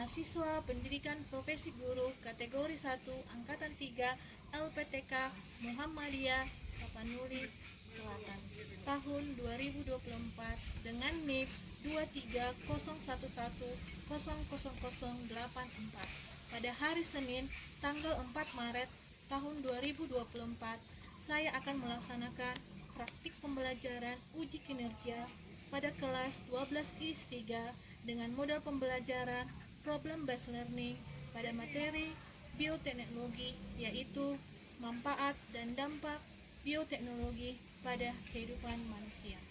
mahasiswa pendidikan profesi guru kategori 1 angkatan 3 LPTK Muhammadiyah Tapanuli Selatan tahun 2024 dengan NIP 23011000084 pada hari Senin tanggal 4 Maret tahun 2024. Saya akan melaksanakan praktik pembelajaran uji kinerja pada kelas 12 IS 3 dengan modal pembelajaran problem based learning pada materi bioteknologi, yaitu manfaat dan dampak bioteknologi pada kehidupan manusia.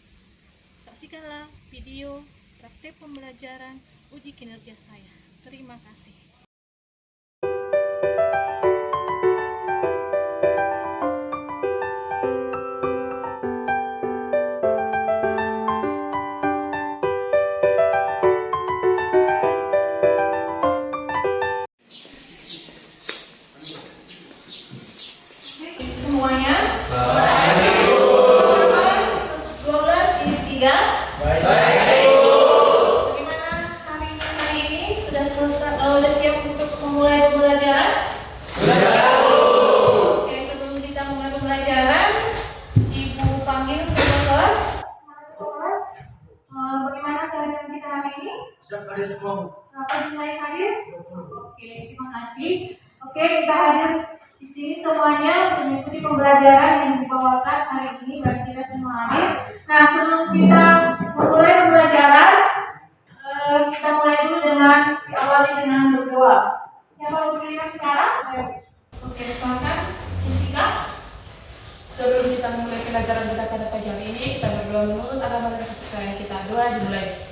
Saksikanlah video praktik pembelajaran uji kinerja saya. Terima kasih. Semuanya, 12 IS 3. Bagaimana hari ini sudah selesai, sudah siap untuk memulai pembelajaran? Sudah. Oke, sebelum kita mulai pembelajaran, Ibu panggil ketua kelas. Bagaimana keadaan kita hari ini? Siap hadir semua. Berapa jumlah yang hadir? Oke, terima kasih. Oke, kita hadir di sini semuanya mengikuti pembelajaran yang dibawakan hari ini. Berarti kita semua hadir. Nah, sebelum kita memulai pembelajaran, kita mulai dulu dengan diawali dengan berdoa. Siapa yang berikan sekarang? Oke, silakan Jessica. Sebelum kita memulai pelajaran kita pada pagi hari ini, kita berdoa menurut agama dan kepercayaan kita. Doa dimulai.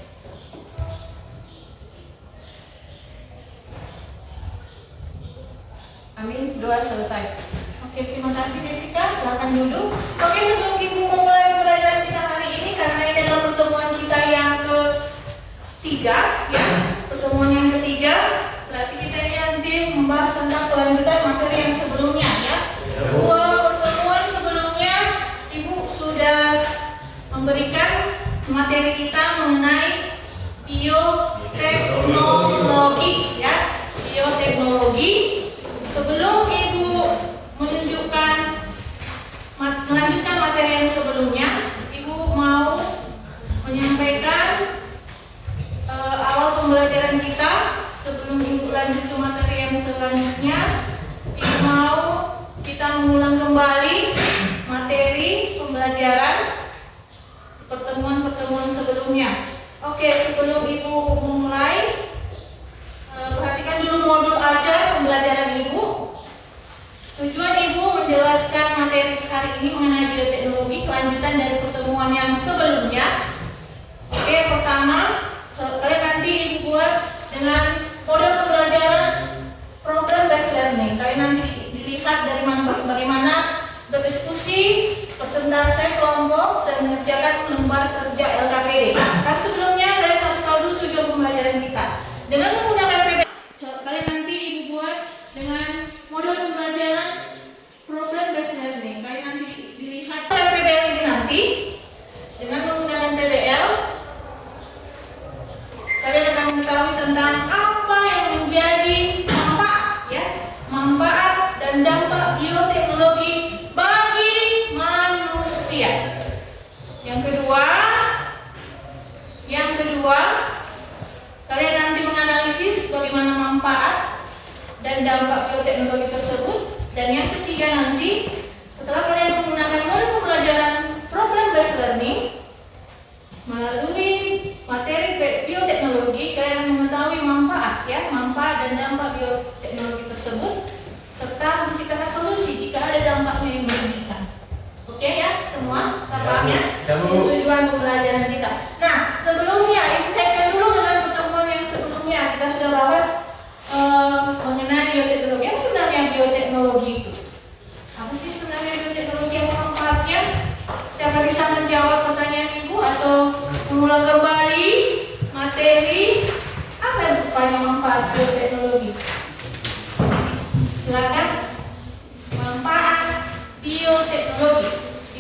Amin. Doa selesai. Oke, terima kasih Jessica. Silakan duduk. Oke, sebelum Ibu memulai pembelajaran kita hari ini, karena ini adalah pertemuan kita yang ketiga, ya, pertemuan yang ketiga, berarti kita ini nanti membahas tentang kelanjutan materi yang sebelumnya, ya. Dua pertemuan sebelumnya, Ibu sudah memberikan materi kita mengenai bioteknologi, ya, bioteknologi. Sebelum Ibu melanjutkan materi yang sebelumnya, Ibu mau menyampaikan awal pembelajaran kita. Sebelum Ibu lanjut ke materi yang selanjutnya, Ibu mau kita mengulang kembali materi pembelajaran pertemuan-pertemuan sebelumnya. Oke, sebelum Ibu memulai, perhatikan dulu modul ajar pembelajaran Ibu. Tujuan Ibu menjelaskan materi hari ini mengenai bioteknologi, kelanjutan dari pertemuan yang sebelumnya. Oke, pertama, kalian nanti Ibu buat dengan model pembelajaran problem based learning. Kalian nanti dilihat dari bagaimana berdiskusi, persentase kelompok, dan mengerjakan lembar kerja LKPD. Tapi sebelumnya kalian harus tahu dulu tujuan pembelajaran kita. Dengan menggunakan PBL, kalian nanti Ibu buat dengan model pembelajaran problem based learning. Kalian nanti dilihat dari PBL ini nanti dengan menggunakan PBL, kalian akan mengetahui tentang apa yang menjadi manfaat, ya, manfaat dan dampak bioteknologi bagi manusia. Yang kedua, kalian nanti menganalisis bagaimana manfaat dan dampak bioteknologi tersebut. Dan yang ketiga nanti, setelah kalian menggunakan model pembelajaran problem based learning melalui materi bioteknologi, kalian mengetahui manfaat, ya, manfaat dan dampak bioteknologi tersebut, serta menciptakan solusi jika ada dampaknya yang merugikan. Oke, ya, semua paham, ya? Tujuan pembelajaran kita. Nah, sebelumnya Ibu kaitkan dulu dengan pertemuan yang sebelumnya. Kita sudah bahas mengenai bioteknologi. Apa sebenarnya bioteknologi itu? Apa sih sebenarnya bioteknologi, yang manfaatnya? Siapa bisa menjawab pertanyaan Ibu atau mengulang kembali materi? Apa yang rupanya manfaat bioteknologi? Silakan. Manfaat bioteknologi.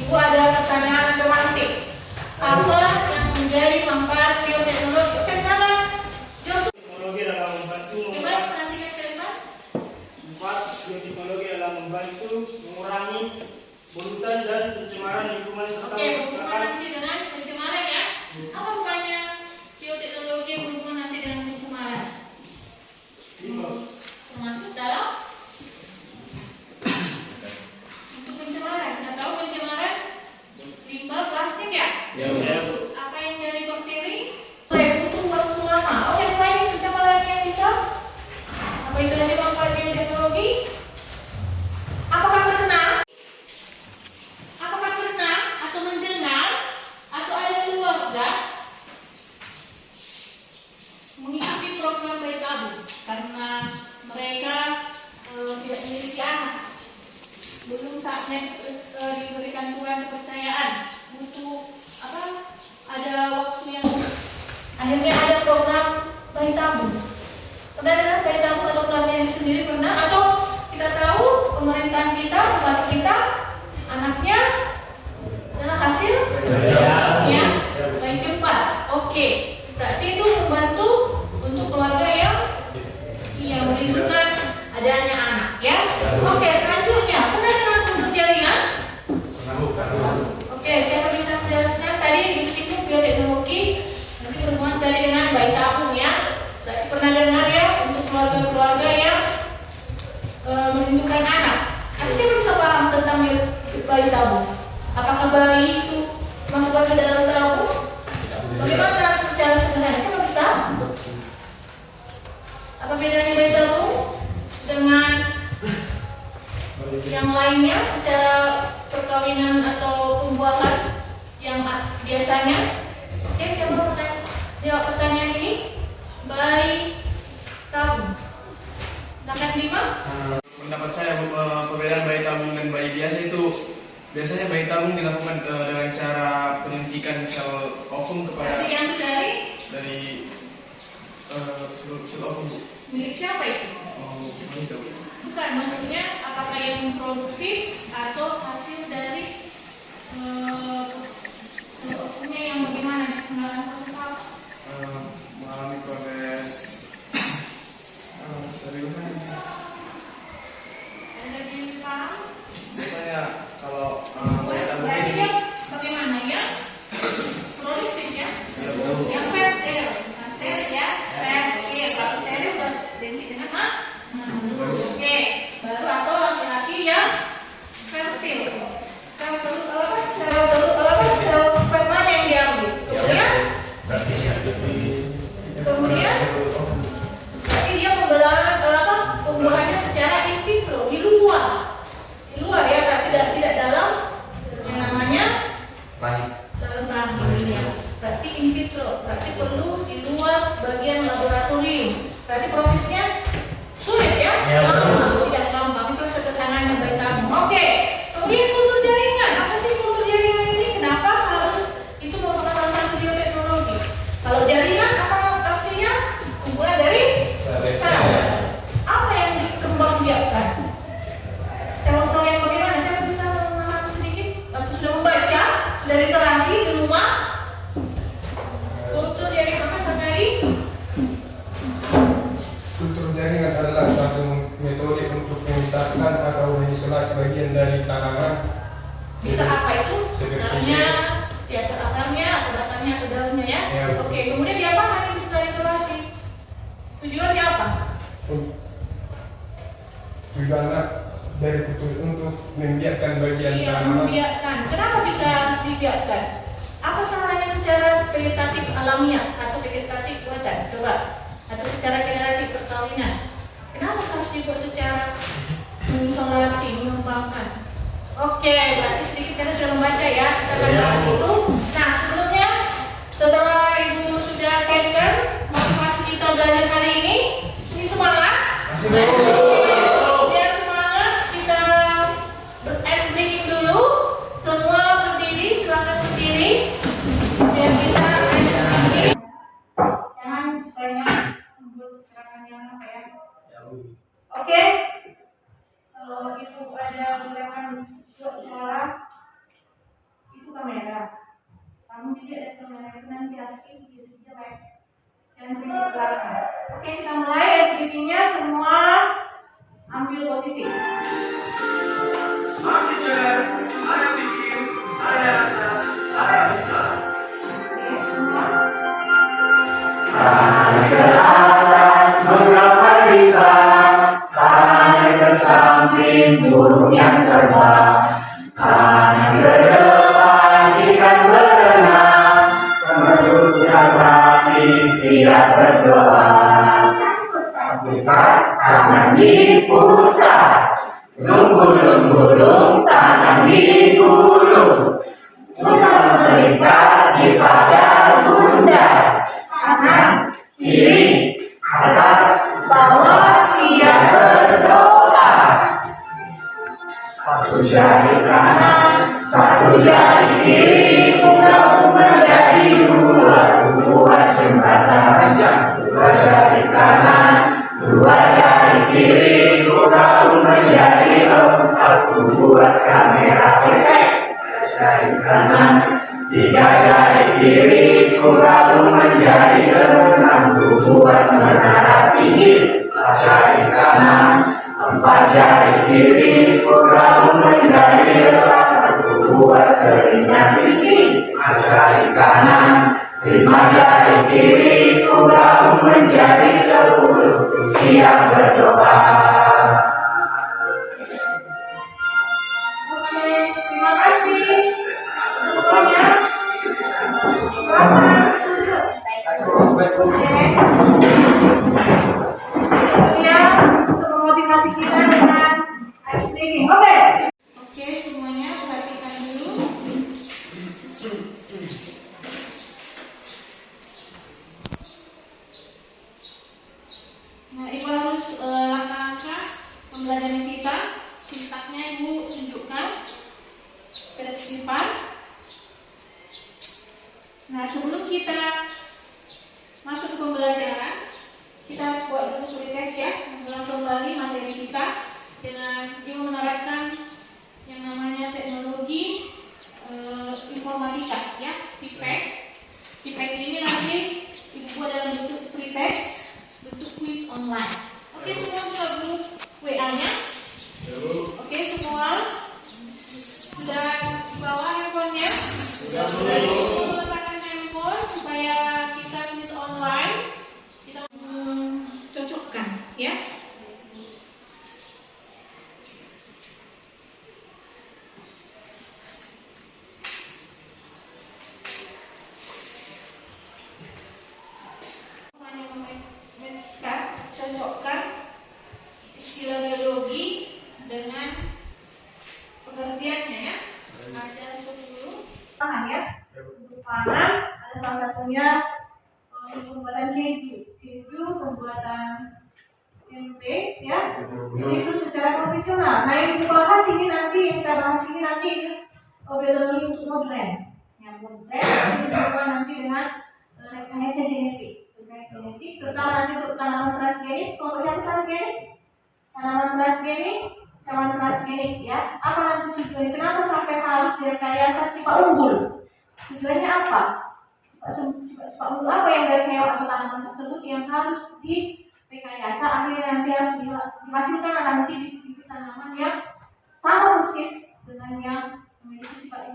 Ibu ada pertanyaan tematik. Apa yang menjadi manfaat bioteknologi? Oke, salah. Teknologi dalam membantu polutan dan pencemaran lingkungan serta Oke, berhubungan nanti dengan pencemaran ya. Apa rupanya bioteknologi yang berhubungan nanti dengan pencemaran? Termasuk dalam untuk pencemaran. Kita tahu pencemaran limbah plastik ya. Apa yang dari bakteri? Butuh waktu lama. Oke, selain itu siapa lagi yang bisa? Apa itu tadi manfaat bioteknologi? Apakah pernah atau mendengar atau ada keluarga mengikuti program bayi tabung karena mereka tidak memiliki anak, belum saatnya diberikan Tuhan kepercayaan, butuh ada waktu yang akhirnya ada program bayi tabung. Pernah dengar bayi tabung atau keluarga sendiri pernah? Atau kita tahu pemerintahan kita, bupati kita, anaknya adalah hasil ya bayi keempat. Oke, berarti itu membantu untuk keluarga yang merindukan adanya anak ya. Oke, selanjutnya pernah dengar untuk jaringan? Oke, siapa bisa menjelaskan? Tadi disinggung bioteknologi nanti berhubungan tadi dengan bayi tabung ya. Berarti pernah dengar ya untuk keluarga-keluarga yang merindukan anak. Ada siapa bisa paham tentang bayi tabung? Apakah bayi itu masuk ke dalam tabung? Bagaimana secara sederhana? Coba bisa? Apa bedanya bayi tabung dengan yang lainnya secara perkawinan atau pembuahan yang biasanya? Oke, siapa mau jawab pertanyaan ini? Bayi tabung. Silakan Lima. Pendapat saya perbedaan bayi tabung dan bayi biasa itu biasanya bayi tabung dilakukan dengan cara penyuntikan sel ovum kepada Berarti yang dari sel ovum. milik siapa itu? Itu. Bukan, maksudnya apakah yang produktif atau hasil dari ovumnya yang bagaimana pengenalan proses apa? Mengalami proses sterilisasi. Ada di paham? Biasanya kalau bayi tabung Berarti ini yang bagaimana ya? Produktif ya? ya, betul. Yang fertil, bukan steril ya? Fertil, kalau steril berarti dengan oke, baru atau laki-laki yang fertil. Sel sperma yang diambil. Kemudian berarti dia pembuahannya secara in vitro di luar ya, berarti tidak dalam yang namanya dalam rahim ya. Berarti in vitro, berarti perlu di luar bagian laboratorium. Berarti prosesnya sulit ya, tidak gampang. Itu sederhananya bayi tabung. Oke, kemudian kultur jaringan. Apa sih kultur jaringan ini? Kenapa harus itu merupakan salah satu bioteknologi? Kalau jaringan apa artinya? Kumpulan dari sel. Apa yang dikembangbiakkan? Sel-sel yang bagaimana? Siapa bisa memahami sedikit? Atau sudah membaca? Sudah literasi di rumah? Kultur jaringan apa tadi? Kultur jaringan adalah suatu metode untuk memisahkan atau mengisolasi bagian dari tanaman. Bisa apa itu? Seperti Daunnya, ya akarnya atau batangnya atau daunnya ya? Ya. Oke, kemudian diapakan itu setelah isolasi? Tujuannya apa? Tujuannya dari kultur untuk membiarkan bagian Iya, tanaman. membiarkan. Kenapa bisa harus dibiarkan? Apa salahnya secara vegetatif alamiah atau vegetatif buatan? Coba. Atau secara generatif perkawinan? Kenapa harus dibuat secara mengisolasi, mengembangkan? Oke, berarti sedikit kita sudah membaca ya. Kita akan bahas itu. Nah, sebelumnya setelah Ibu sudah cairkan motivasi kita belajar hari ini semangat. Biar semangat, kita ice breaking dulu. Semua berdiri, silakan berdiri. Biar kita ice breaking. Jangan banyak gerakan yang apa ya? Oke. Kalau itu ada gerakan suara, itu kamera. Kamu juga ada kamera itu nanti asli jadi jelek. Dan beri belakang. Oke, kita mulai speakingnya semua ambil posisi. Smart teacher, Tangan ke atas menggapai bintang, tangan ke samping burung yang terbang, tangan ke depan ikan berenang, menunjukkan hati siap berdoa. Putar, tangan diputar, gulung-gulung tangan digulung, putar melingkar di pada bunda, kanan, kiri, atas, bawah, siap berdoa. Satu jari kanan, satu jari kiri, pulau menjadi dua, buat jembatan, dua jari kanan, dua jari kiri, pulau menjadi empat, buat kamera cetek. Jari kanan, tiga jari kiri, pulau menjadi enam, buat menara tinggi. Jari kanan, empat jari kiri, pulau menjadi delapan, buat telinga biji. Jari kanan, lima jari kiri, pulau menjadi 10, siap berdoa. Oke, terima kasih. Semuanya. Ya, untuk memotivasi kita dengan ice breaking. Oke, semuanya perhatikan dulu. Nah, Ibu harus langkah-langkah pembelajaran kita. Sintaknya Ibu tunjukkan pada depan. Nah, sebelum kita masuk ke pembelajaran, kita harus buat dulu pretest ya, mengulang kembali materi kita dengan Ibu menerapkan yang namanya teknologi informatika ya, STIPEK. STIPEK ini nanti Ibu buat dalam bentuk pretest, bentuk quiz online. Oke, semua buka grup WA-nya. Oke, semua sudah di bawah handphonenya? Sudah. Letakkan handphone supaya kita quiz online. Kita cocokkan ya. Cocokkan istilah biologi dengan pengertiannya ya. Ada 10 pangan ya. Untuk pangan ada salah satunya pembuatan keju, pembuatan tempe ya. Itu secara konvensional. Nah, yang kita bahas ini nanti biologi untuk modern. Yang modern itu juga nanti dengan rekayasa genetik. Genetik, terutama nanti untuk tanaman transgenik. Contohnya transgenik, tanaman transgenik, hewan transgenik ya. Apa nanti tujuannya? Kenapa sampai harus direkayasa sifat unggul? Tujuannya apa? Sifat unggul apa yang dari hewan atau tanaman tersebut yang harus direkayasa akhirnya nanti harus dihasilkan nanti bibit tanaman yang sama persis dengan yang memiliki sifat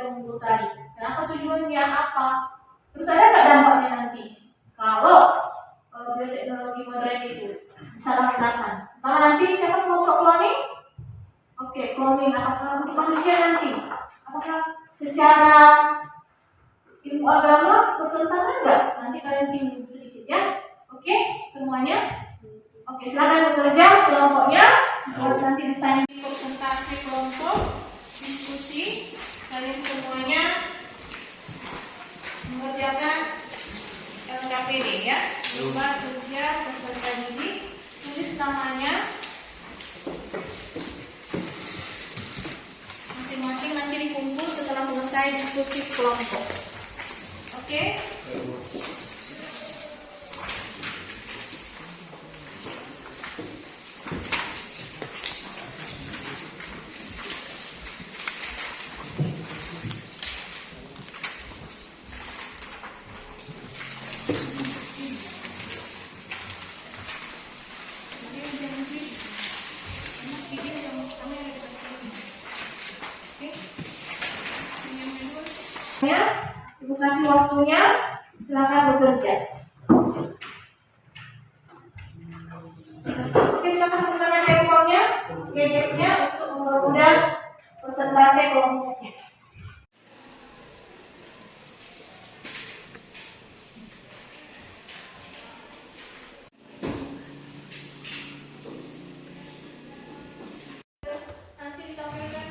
unggul tadi. Kenapa tujuannya apa? Terus ada nggak dampaknya nanti? Kalau bioteknologi modern itu disalahgunakan, kalau nanti siapa kelompok cloning? Oke, cloning apakah untuk manusia nanti? Apakah secara ilmu agama bertentangan enggak? Nanti kalian singgung sedikit ya. Oke, semuanya. Oke, silakan bekerja kelompoknya. Nanti desain presentasi kelompok, diskusi. Kalian semuanya mengerjakan LKPD ya, lomba kerja peserta didik. Tulis namanya masing-masing, nanti dikumpul setelah selesai diskusi kelompok. Oke? Ibu kasih waktunya, silakan bekerja. menggunakan handphonenya, gadgetnya untuk mempermudah presentasi kelompoknya. Nanti ditampilkan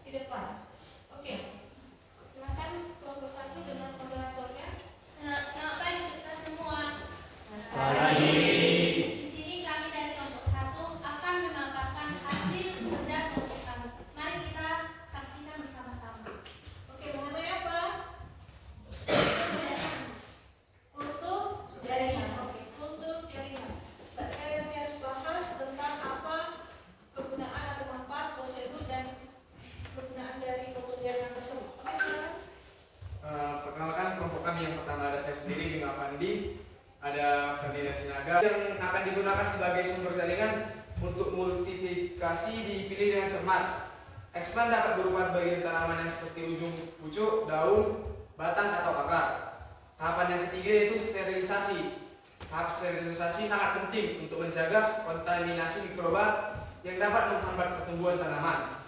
di depan. Oke, silakan kelompok 1 dengan moderatornya. Selamat pagi kita semua. Di sini kami dari kelompok 1 akan memaparkan hasil kerja kelompok kami. Mari kita saksikan bersama-sama. Oke, mengenai apa? Kultur jaringan. Oke, kultur jaringan. Berarti kalian nanti harus bahas tentang apa kegunaan atau manfaat, prosedur dan kegunaan dari kultur jaringan tersebut. Oke, silakan. Perkenalkan kelompok kami yang pertama ada saya sendiri Bima Fandi, ada Ferdi dan Sinaga yang akan digunakan sebagai sumber jaringan untuk multiplikasi dipilih dengan cermat. Expand dapat berupa bagian tanaman yang seperti ujung pucuk, daun, batang atau akar. Tahapan yang ketiga yaitu sterilisasi. Tahap sterilisasi sangat penting untuk menjaga kontaminasi mikroba yang dapat menghambat pertumbuhan tanaman.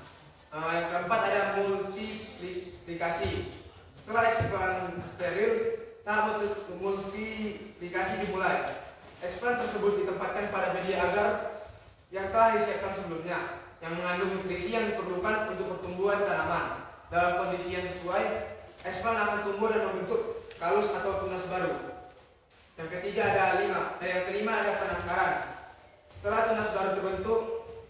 Yang keempat ada multiplikasi. Setelah expand steril, tahap multiplikasi dimulai. Expand tersebut ditempatkan pada media agar yang telah disiapkan sebelumnya, yang mengandung nutrisi yang diperlukan untuk pertumbuhan tanaman. Dalam kondisi yang sesuai, expand akan tumbuh dan membentuk kalus atau tunas baru. Yang ketiga ada yang kelima ada penangkaran. Setelah tunas baru terbentuk,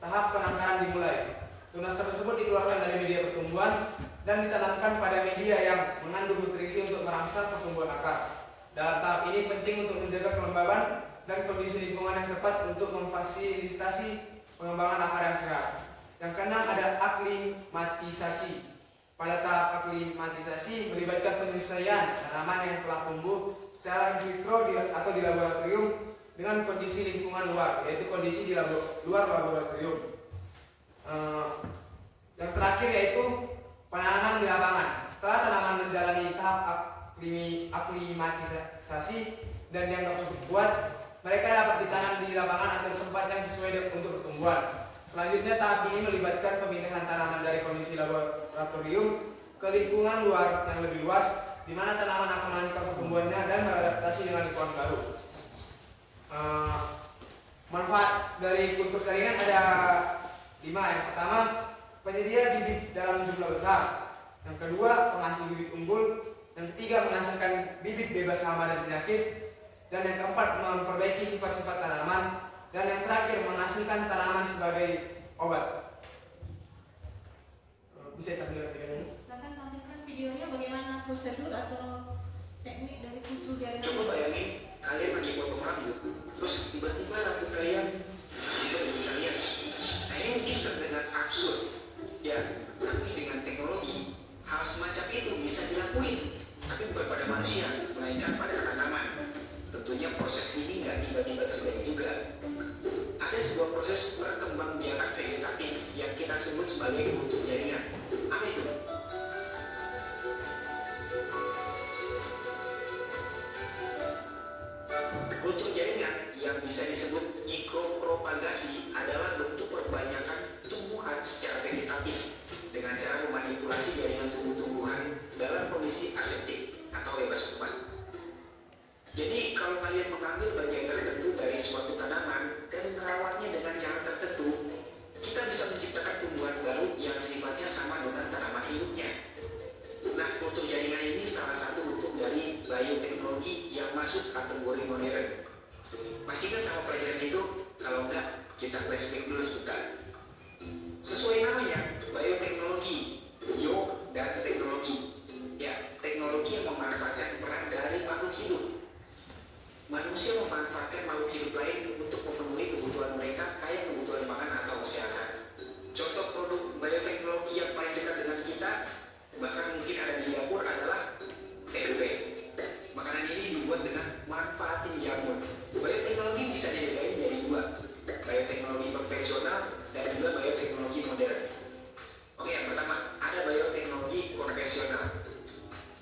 tahap penangkaran dimulai. Tunas tersebut dikeluarkan dari media pertumbuhan dan ditanamkan pada media yang mengandung nutrisi untuk merangsang pertumbuhan akar. Dalam tahap ini penting untuk menjaga kelembaban dan kondisi lingkungan yang tepat untuk memfasilitasi pengembangan akar yang sehat. Yang keenam ada aklimatisasi. Pada tahap aklimatisasi melibatkan penyesuaian tanaman yang telah tumbuh secara in vitro atau di laboratorium dengan kondisi lingkungan luar, yaitu kondisi di luar laboratorium. Yang terakhir yaitu penanaman di lapangan. Setelah tanaman menjalani tahap aklimatisasi dan dianggap cukup kuat, mereka dapat ditanam di lapangan atau tempat yang sesuai untuk pertumbuhan. Selanjutnya tahap ini melibatkan pemindahan tanaman dari kondisi laboratorium ke lingkungan luar yang lebih luas, di mana tanaman akan melanjutkan pertumbuhannya dan beradaptasi dengan lingkungan baru. Manfaat dari kultur jaringan ada 5. Yang pertama, penyedia bibit dalam jumlah besar. Yang kedua, penghasil bibit unggul. Yang ketiga, menghasilkan bibit bebas hama dan penyakit. Dan yang keempat, memperbaiki sifat-sifat tanaman. Dan yang terakhir, menghasilkan tanaman sebagai obat. Bisa tampilkan videonya? Silakan tampilkan videonya bagaimana prosedur atau teknik dari kultur jaringan. Coba bayangin kalian lagi potong rambut, terus tiba-tiba rambut kalian bisa lihat. Nah ini mungkin terdengar absurd, ya. Tapi dengan teknologi hal semacam itu bisa dilakuin, tapi bukan pada manusia, melainkan pada tanaman. Tentunya proses ini nggak tiba-tiba terjadi juga. Ada sebuah proses perkembangbiakan vegetatif yang kita sebut sebagai kultur jaringan. Apa itu? Kultur jaringan yang bisa disebut mikropropagasi adalah bentuk perbanyakan tumbuhan secara vegetatif dengan cara memanipulasi jaringan tumbuh-tumbuhan dalam kondisi aseptik atau bebas kuman. Jadi kalau kalian mengambil bagian tertentu dari suatu tanaman dan merawatnya dengan cara tertentu, kita bisa menciptakan tumbuhan baru yang sifatnya sama dengan tanaman induknya. Nah, kultur jaringan ini salah satu bentuk dari bioteknologi yang masuk kategori modern. Masih kan sama pelajaran itu? Kalau enggak, kita flashback dulu sebentar. Sesuai namanya, bioteknologi, bio dan teknologi. Ya, teknologi yang memanfaatkan peran dari makhluk hidup. Manusia memanfaatkan makhluk hidup lain untuk memenuhi kebutuhan mereka, kayak kebutuhan pangan atau kesehatan. Contoh produk bioteknologi yang paling dekat dengan kita, bahkan mungkin ada di dapur, adalah tempe. Makanan ini dibuat dengan manfaatin jamur. Bioteknologi bisa dibedain jadi 2, bioteknologi konvensional dan juga bioteknologi modern. Oke, yang pertama ada bioteknologi konvensional.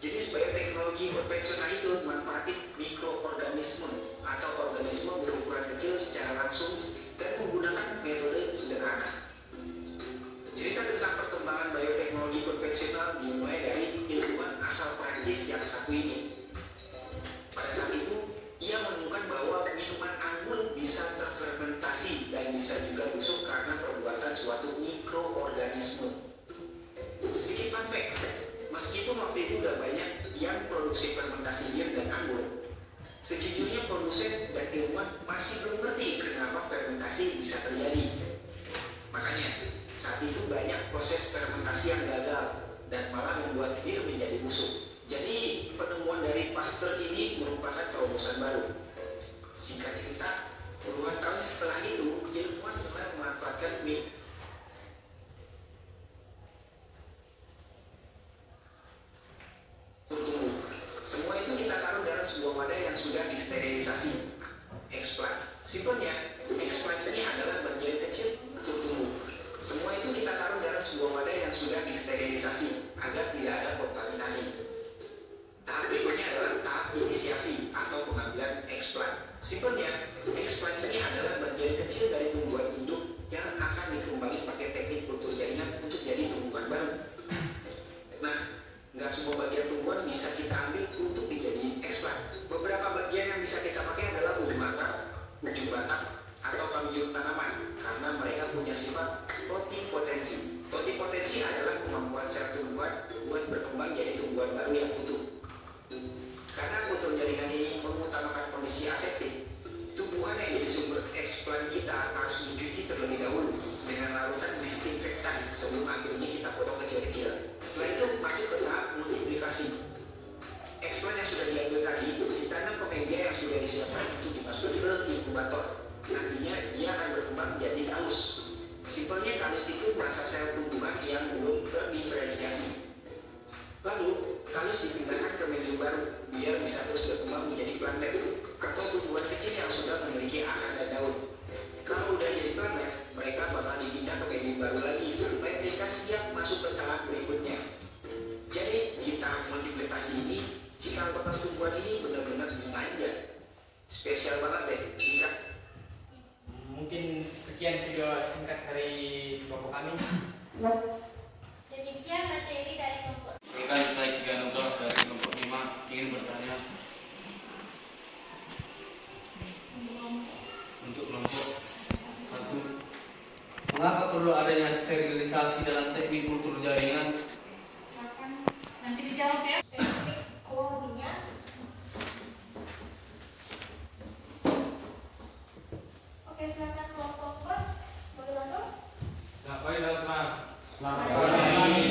Jenis bioteknologi konvensional itu memanfaatkan mikroorganisme atau organisme berukuran kecil Simpelnya, explant ini adalah bagian kecil dari tumbuhan induk yang akan dikembangin pakai teknik kultur jaringan untuk jadi tumbuhan baru. Nah, nggak semua bagian tumbuhan bisa kita ambil untuk dijadiin explant. Beberapa bagian yang bisa kita pakai adalah ujung akar, ujung batang, atau kambium tanaman karena mereka punya sifat totipotensi. Totipotensi adalah kemampuan sel tumbuhan buat berkembang jadi tumbuhan baru yang utuh. Karena kultur jaringan ini mengutamakan kondisi aseptik, tumbuhan yang jadi sumber explant kita harus dicuci terlebih dahulu dengan larutan disinfektan sebelum akhirnya kita potong kecil-kecil. Setelah itu masuk ke tahap multiplikasi. Explant yang sudah diambil tadi ditanam ke media yang sudah disiapkan untuk dimasukkan ke inkubator. Nantinya dia akan berkembang menjadi kalus. Simpelnya kalus itu masa sel tumbuhan yang belum terdiferensiasi. Lalu kalus dipindahkan ke medium baru biar bisa terus berkembang menjadi plantet atau tumbuhan kecil yang sudah memiliki akar dan daun. Kalau udah jadi plantet, mereka bakal dipindah ke medium baru lagi sampai mereka siap masuk ke tahap berikutnya. Jadi di tahap multiplikasi ini, cikal bakal tumbuhan ini benar-benar dimanja. Spesial banget deh, Ika. Mungkin sekian video singkat dari kelompok kami. Demikian materi dari kelompok. Perkenalkan, saya Kiga Nugroh dari kelompok 5 ingin bertanya untuk kelompok 1. Mengapa perlu adanya sterilisasi dalam teknik kultur jaringan? Nanti dijawab ya. Teknik cloning-nya. Oke, silakan kelompok 4. Moderator. Selamat pagi, teman-teman. Selamat pagi.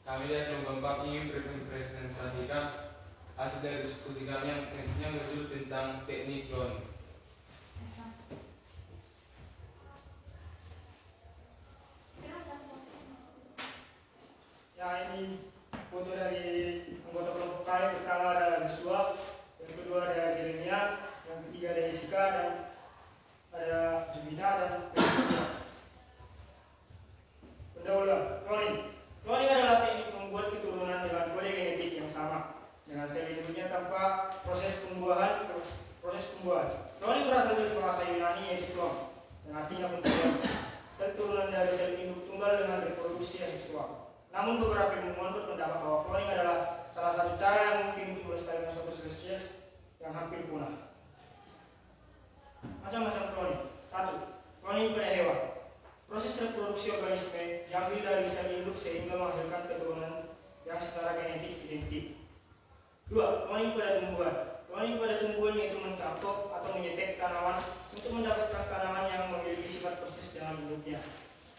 Kami dari kelompok 4 ingin mempresentasikan hasil dari diskusi kami yang berjudul tentang teknik cloning. Ya, ini foto dari anggota kelompok kami. Pertama ada Joshua, yang kedua ada Jeremia, yang ketiga ada Jessica, dan ada Jubita dan pendahuluan. Cloning adalah teknik membuat keturunan dengan kode genetik yang sama dengan sel induknya tanpa proses pembuahan. Cloning berasal dari bahasa Yunani yaitu klon, yang artinya pembuahan. Sel turunan dari sel induk tunggal dengan reproduksi seksual. Namun beberapa ilmuwan berpendapat bahwa cloning adalah salah satu cara yang mungkin untuk melestarikan suatu spesies yang hampir punah. Macam-macam cloning. 1. Cloning pada hewan. Proses reproduksi organisme diambil dari sel induk sehingga menghasilkan keturunan yang secara genetik identik. 2. Cloning pada tumbuhan. Cloning pada tumbuhan yaitu mencangkok atau menyetek tanaman untuk mendapatkan tanaman yang memiliki sifat persis dengan induknya.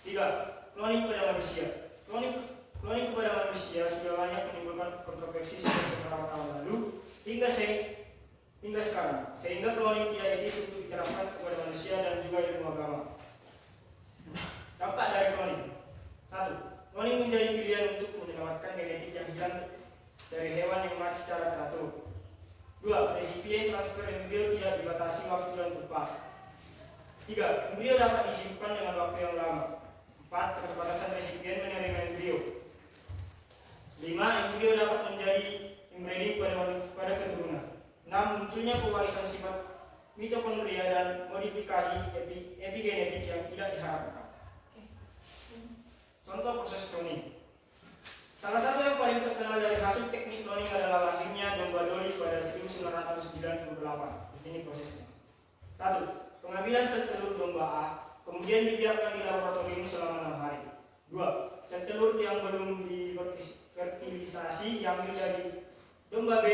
3. Cloning pada manusia. Cloning kepada manusia sudah banyak menimbulkan kontroversi sejak beberapa tahun lalu hingga sekarang, sehingga cloning tidak etis untuk diterapkan kepada manusia dan juga ilmu agama. Dampak dari cloning. 1. Cloning menjadi pilihan untuk menyelamatkan genetik yang hilang dari hewan yang mati secara teratur. 2. Resipien transfer embrio tidak dibatasi waktu dan tempat. 3. Embrio dapat disimpan dengan waktu yang lama. 4. Keterbatasan resipien menerima embrio. 5. Embrio dapat menjadi inbreeding pada keturunan. 6. Munculnya pewarisan sifat mitokondria dan modifikasi epigenetik yang tidak diharapkan. Contoh proses cloning. Salah satu yang paling terkenal dari hasil teknik cloning adalah lahirnya domba Dolly pada 1998. Ini prosesnya. 1. Pengambilan sel telur domba A, kemudian dibiarkan di laboratorium selama 6 hari. 2. Sel telur yang belum divertilisasi diambil dari domba B.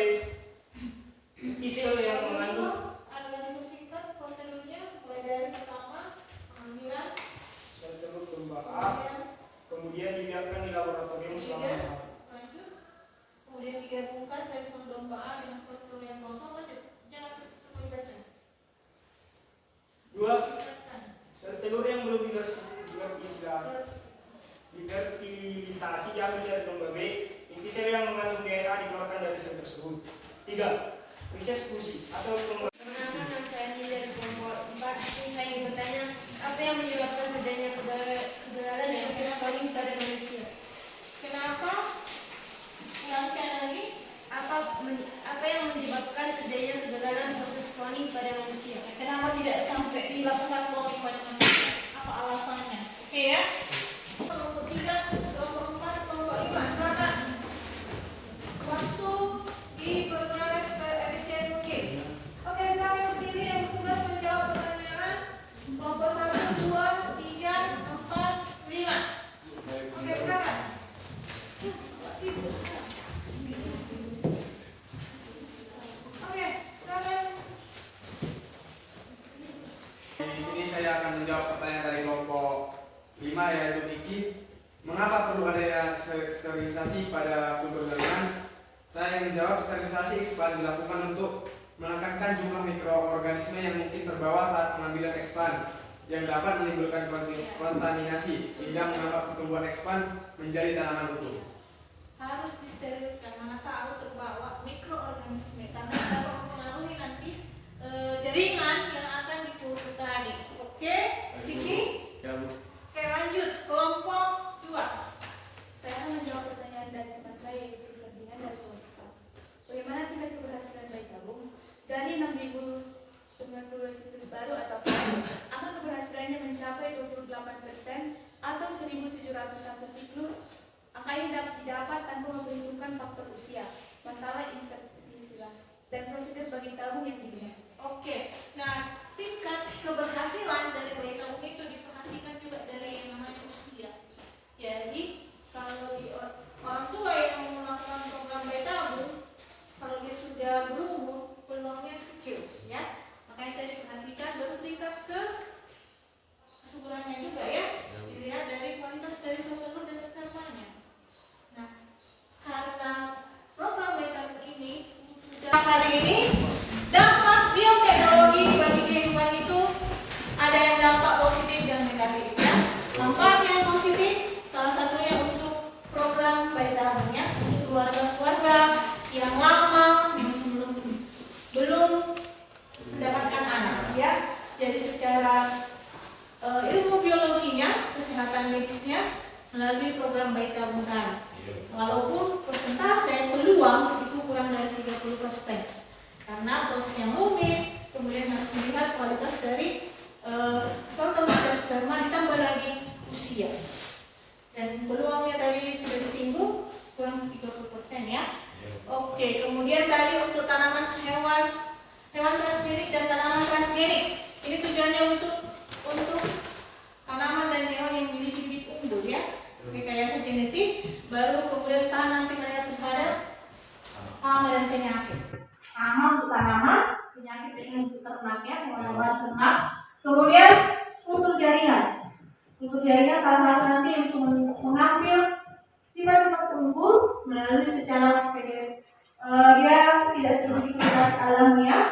Sel yang mengandung Agak dipersingkat prosedurnya mulai dari pertama pengambilan sel telur domba A, kemudian dibiarkan di laboratorium selama 6 hari. lanjut, kemudian digabungkan dari sel domba A dengan sel telur yang kosong. Lanjut, jangan semua dibaca. 2. Sel telur yang belum divertilisasi diambil dari domba B. Inti sel yang mengandung DNA dikeluarkan dari sel tersebut. 3. Riset fusi atau usia. Kenapa tidak sampai dilakukan cloning pada manusia? Apa alasannya? Oke ya. Kelompok 3, kelompok 4, kelompok 5. Silakan. Waktu diperoleh efisiensi. Oke, sekarang yang berdiri yang bertugas menjawab pertanyaan kelompok 1, 2, 3, 4, 5. Oke, silakan. Oke, silakan. Di sini saya akan menjawab pertanyaan dari kelompok 5 yaitu Kiki. Mengapa perlu adanya sterilisasi pada kultur galian? Saya ingin menjawab sterilisasi expand dilakukan untuk menekankan jumlah mikroorganisme yang mungkin terbawa saat pengambilan expand yang dapat menimbulkan kontaminasi hingga menghambat pertumbuhan expand menjadi tanaman utuh. Harus disterilkan, mana tahu terbawa mikroorganisme karena dapat mempengaruhi nanti jaringan yang akan dikurung tadi. Oke, Vicky? Ya, Bu. Oke, lanjut kelompok 2. Saya akan menjawab pertanyaan dari teman saya yaitu Ferdinand dari kelompok 1. Bagaimana tingkat keberhasilan bayi tabung dari 6.090 siklus baru atau baru, akan keberhasilannya mencapai 28% atau 1.701 siklus. Angka ini didapat tanpa memperhitungkan faktor usia, masalah infertilitas, dan prosedur bagi tabung yang digunakan. Oke, nah tingkat keberhasilan dari bayi tabung itu diperhatikan juga dari yang namanya usia. Jadi kalau di orang tua yang melakukan program bayi tabung, kalau dia sudah berumur, peluangnya kecil, ya. Makanya tadi diperhatikan baru tingkat kesuburannya juga ya. Dilihat dari kualitas dari sel telur dan spermanya. Nah, karena program bayi tabung ini sudah hari ini dampak bioteknologi bagi kehidupan itu ada yang dampak positif dan negatif ya. Dampak yang positif salah satunya untuk program bayi tabungnya untuk keluarga-keluarga yang lama belum mendapatkan anak ya. Jadi secara ilmu biologinya, kesehatan medisnya melalui program bayi tabungan. Walaupun persentase peluang itu kurang dari 30%. Karena proses yang rumit, kemudian harus melihat kualitas dari sel telur dan sperma ditambah lagi usia. Dan peluangnya tadi sudah disinggung kurang 30% ya. Oke, kemudian tadi untuk tanaman hewan transgenik dan tanaman transgenik. Ini tujuannya untuk tanaman dan hewan yang memiliki bibit unggul ya. Rekayasa genetik, baru kemudian tahan nanti mereka terhadap hama dan penyakit. Hama untuk tanaman, penyakit untuk ternaknya, hewan-hewan ternak. Kemudian kultur jaringan. Kultur jaringan salah satu nanti untuk mengambil sifat-sifat unggul melalui secara dia tidak seperti produk alamiah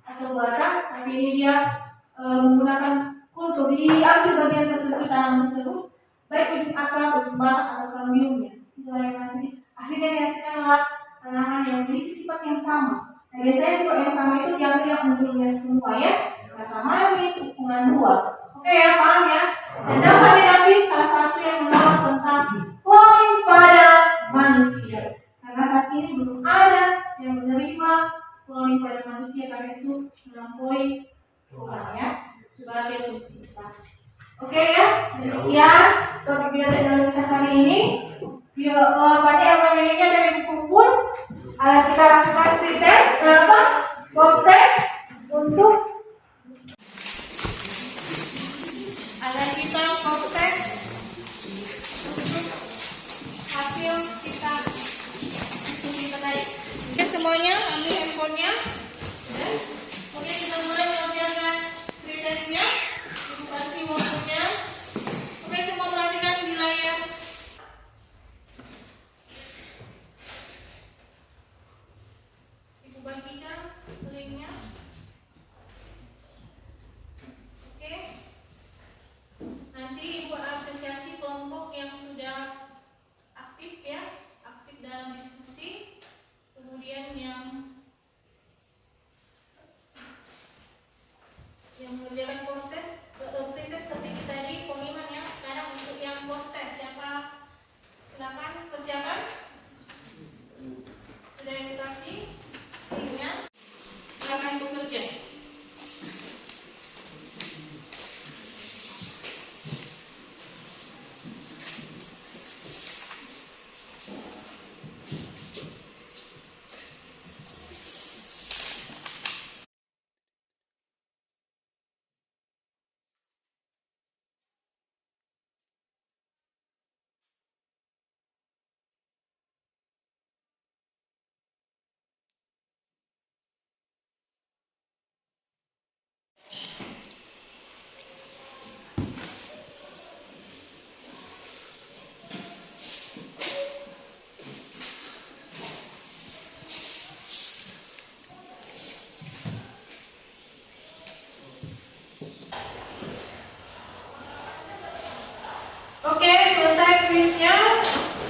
atau buatan, tapi ini dia menggunakan kultur diambil bagian tertentu tanaman tersebut, baik ujung akar, ujung batang atau kambiumnya. Itu yang nanti akhirnya dihasilkan lewat tanaman yang memiliki sifat yang sama. Nah, biasanya sifat yang sama itu diambil yang unggulnya semua ya, rasa manis, ukuran buah. Oke ya, paham ya? Dan dampak negatif salah satu yang menolak tentang cloning pada manusia. Karena saat ini belum ada yang menerima cloning pada manusia karena itu melampaui Tuhan ya sebagai pencipta. Oke ya, demikian topik bioteknologi kita hari ini. Banyak yang dari buku pun kita lakukan pretest, post test untuk ada kita post test untuk hasil kita diskusi tadi. Oke semuanya ambil handphonenya. Kemudian kita mulai mengerjakan pretestnya. Ibu kasih waktunya. Oke semua perhatikan di layar. Ibu bagikan linknya. Oke. Nanti ibu apresiasi kelompok yang sudah aktif ya, aktif dalam diskusi. Kemudian yang mengerjakan post test, pretest strategi tadi, pengumuman ya. Sekarang untuk yang post test, siapa silakan kerjakan. Sudah yang dikasih linknya, silakan bekerja.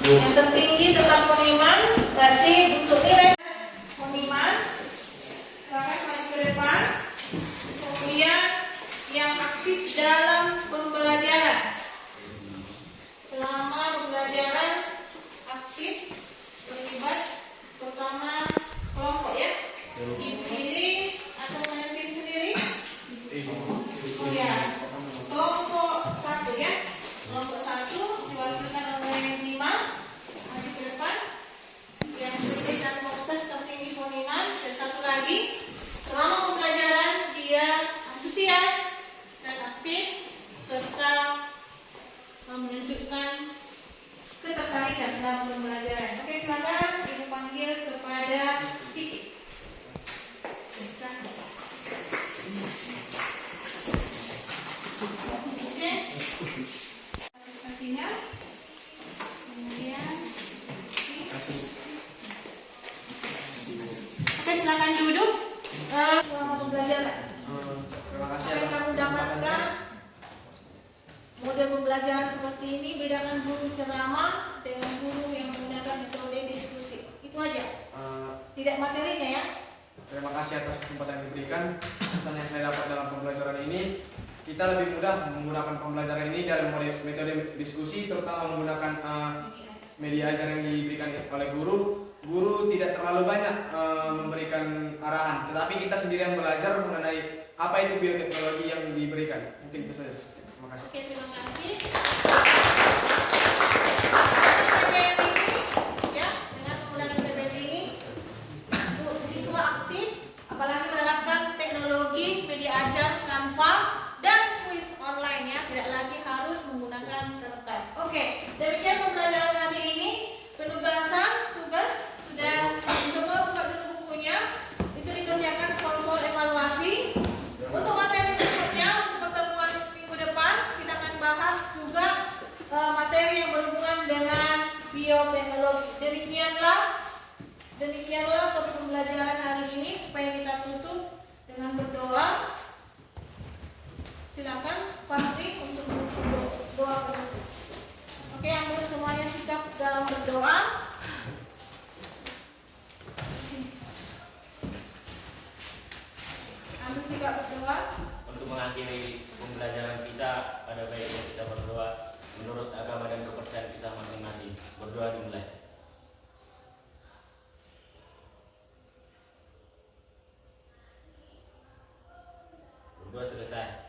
Yang tertinggi tentang poniman, berarti untuk nilai poniman, silakan maju ke depan. Kemudian yang aktif dalam pembelajaran, selama pembelajaran aktif terlibat pertama kelompok ya, tim sendiri atau memimpin sendiri. Oh ya, kelompok satu ya, kelompok satu diwakilkan oleh 5, maju ke depan. Yang tulis dan poster tertinggi poniman, dan satu lagi selama pembelajaran dia antusias dan aktif serta menunjukkan ketertarikan dalam pembelajaran. Oke, silakan ibu panggil kepada Kiki. Oke, kasihnya. Kemudian, oke, silakan duduk. Selama pembelajaran, Terima kasih apa yang atas kamu kesempatannya. dapatkan? Model pembelajaran seperti ini bedakan guru ceramah dengan guru yang menggunakan metode diskusi. Itu aja. Tidak materinya ya. Terima kasih atas kesempatan yang diberikan. Pesan yang saya dapat dalam pembelajaran ini, kita lebih mudah menggunakan pembelajaran ini dalam metode diskusi, terutama menggunakan media ajar yang diberikan oleh guru. Guru tidak terlalu banyak memberikan arahan, tetapi kita sendiri yang belajar mengenai apa itu bioteknologi yang diberikan. Mungkin itu saja. Terima kasih. Oke, terima kasih. Ya, dengan menggunakan PPT ini, untuk siswa aktif, apalagi menerapkan teknologi media ajar, Canva, dan kuis online ya, tidak lagi harus menggunakan kertas. Oke, demikian pembelajaran hari ini. Penugasan, tugas sudah coba buka dulu bukunya. Itu dikerjakan soal-soal evaluasi. Untuk materi berikutnya, untuk pertemuan minggu depan, kita akan bahas juga materi yang berhubungan dengan bioteknologi. Demikianlah topik pembelajaran hari ini. Supaya kita tutup dengan berdoa. Silakan Fahri untuk doa penutup. Oke, ambil semuanya sikap dalam berdoa. Ambil sikap berdoa. Untuk mengakhiri pembelajaran kita, pada baiknya kita berdoa menurut agama dan kepercayaan kita masing-masing. Berdoa dimulai. Berdoa selesai.